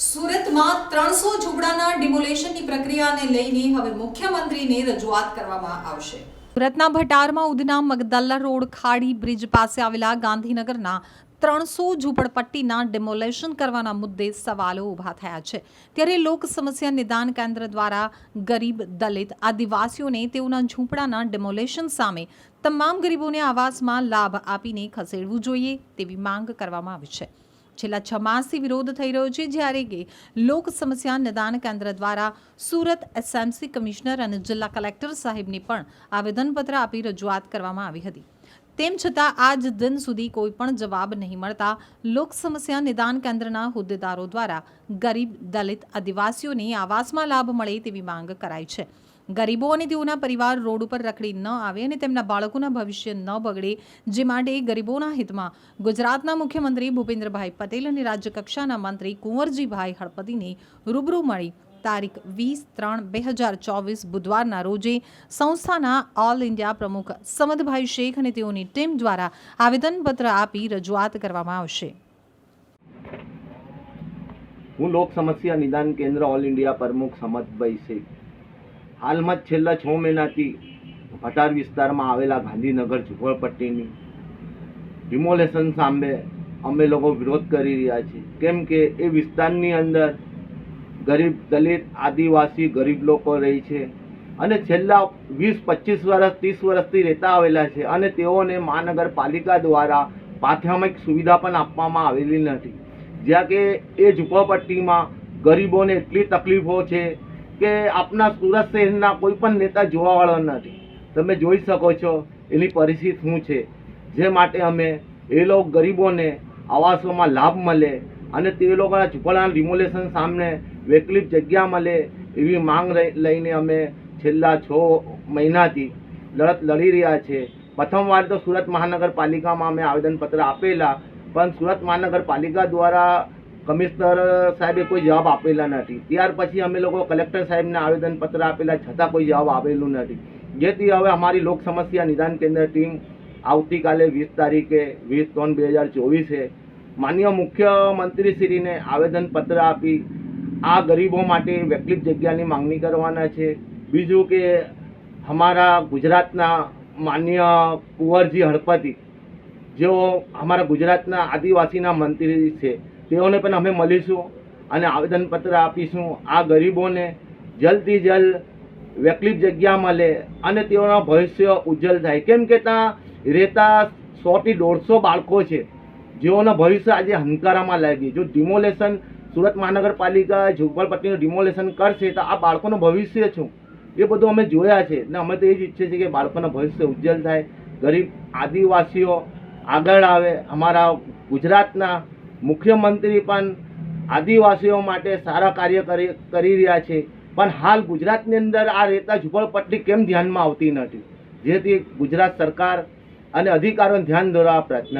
સુરતમાં 300 ઝૂંપડાના ડિમોલેશનની પ્રક્રિયાને લઈને હવે મુખ્યમંત્રીને રજૂઆત કરવામાં આવશે। સુરતના ભટારમાં ઉધના મગદલ્લા રોડ ખાડી બ્રિજ પાસે આવેલા ગાંધીનગરના 300 ઝૂંપડપટ્ટીના ડિમોલેશન કરવાના મુદ્દે સવાલો ઊભા થયા છે। ત્યારે લોક સમસ્યા નિદાન કેન્દ્ર દ્વારા ગરીબ, દલિત, આદિવાસીઓને તેઓના ઝૂંપડાના ડિમોલેશન સામે તમામ ગરીબોને આવાસમાં લાભ આપીને ખસેડવું જોઈએ તેવી માંગ કરવામાં આવી છે। છેલ્લા 6 માસથી વિરોધ થઈ રહ્યો છે, જ્યારે કે લોક સમસ્યા નિદાન કેન્દ્ર દ્વારા સુરત એસએમસી કમિશનર અને જિલ્લા કલેક્ટર સાહેબને પણ આવેદનપત્ર આપી રજૂઆત કરવામાં આવી હતી। તેમ છતાં આજ દિન સુધી કોઈ પણ જવાબ નહીં મળતા લોક સમસ્યા નિદાન કેન્દ્રના હોદ્દેદારો દ્વારા ગરીબ, દલિત, આદિવાસીઓને આવાસમાં લાભ મળે તેવી માંગ કરાઈ છે। ગરીબો અને તેઓના પરિવાર રોડ ઉપર રખડી ન આવે અને તેમના બાળકોના ભવિષ્ય ન બગડે, જે માટે ગરીબોના હિતમાં ગુજરાતના મુખ્યમંત્રી ભૂપેન્દ્રભાઈ પટેલ અને રાજ્યકક્ષાના મંત્રી કુંવરજીભાઈ હળપતિને રૂબરૂ મળી તારીખ 20/3/2024 બુધવારના રોજે સંસ્થાના ઓલ ઇન્ડિયા પ્રમુખ સમદભાઈ શેખ અને તેઓની ટીમ દ્વારા આવેદનપત્ર આપી રજૂઆત કરવામાં આવશે। હું લોક સમસ્યા નિદાન કેન્દ્ર ઓલ ઇન્ડિયા પ્રમુખ સમદભાઈ શેખ હાલમાં છેલ્લા 6 મહિનાથી ભટાર વિસ્તારમાં આવેલા ગાંધીનગર ઝૂંપડપટ્ટીની ડિમોલેશન સામે અમે લોકો વિરોધ કરી રહ્યા છીએ, કેમ કે એ વિસ્તારની અંદર ગરીબ, દલિત, આદિવાસી ગરીબ લોકો રહે છે અને છેલ્લા 20-25 વર્ષ 30 વર્ષથી રહેતા આવેલા છે અને તેઓને મહાનગરપાલિકા દ્વારા પ્રાથમિક સુવિધા પણ આપવામાં આવેલી નથી, જ્યાં કે એ ઝૂંપડપટ્ટીમાં ગરીબોને એટલી તકલીફો છે કે આપના સુરત શહેરના કોઈ પણ નેતા જોવાવાળો નથી। તમે જોઈ શકો છો એની પરિસ્થિતિ શું છે, જે માટે અમે એ લોકો ગરીબોને આવાસોમાં લાભ મળે અને તે લોકોના ઝૂંપડાના ડિમોલેશન સામે વૈકલ્પિક જગ્યા મળે એવી માંગ લઈને અમે છેલ્લા 6 મહિનાથી લડત લડી રહ્યા છે। પ્રથમવાર તો સુરત મહાનગરપાલિકામાં અમે આવેદનપત્ર આપેલા, પણ સુરત મહાનગરપાલિકા દ્વારા કમિશનર સાહેબે કોઈ જવાબ આપેલા નથી। ત્યાર પછી અમે લોકો કલેક્ટર સાહેબને આવેદનપત્ર આપેલા, છતાં કોઈ જવાબ આવેલું નથી, જેથી હવે અમારી લોક સમસ્યા નિદાન કેન્દ્ર ટીમ આવતીકાલે 20 તારીખે 20/3/2024 માનનીય મુખ્યમંત્રીશ્રીને આવેદનપત્ર આપી આ ગરીબો માટે વૈકલ્પિક જગ્યાની માંગણી કરવાના છે। બીજું કે અમારા ગુજરાતના માનનીય કુંવરજી હળપતિ, જેઓ અમારા ગુજરાતના આદિવાસીના મંત્રી છે, તેઓને પણ અમે મળીશું અને આવેદનપત્ર આપીશું। આ ગરીબોને જલ્દથી જલ્દ વૈકલ્પિક જગ્યા મળે અને તેઓના ભવિષ્ય ઉજ્જવળ થાય, કેમ કે ત્યાં રહેતા 100 થી 150 બાળકો છે, જેઓના ભવિષ્ય આજે હંકારામાં લાગી। જો ડિમોલેશન સુરત મહાનગરપાલિકા ઝૂંપડપટ્ટીનું ડિમોલેશન કરશે તો આ બાળકોનું ભવિષ્ય શું, એ બધું અમે જોયા છે ને અમે તો એ જ ઈચ્છીએ છીએ કે બાળકોના ભવિષ્ય ઉજ્જવળ થાય, ગરીબ આદિવાસીઓ આગળ આવે। અમારા ગુજરાતના મુખ્યમંત્રી પણ આદિવાસીઓ માટે સારા કાર્ય કરી રહ્યા છે, પણ હાલ ગુજરાતની અંદર આ રહેતા ઝૂંપડપટ્ટી કેમ ધ્યાનમાં આવતી નથી, જેથી ગુજરાત સરકાર અને અધિકારીઓને ધ્યાન દોરવા પ્રયત્ન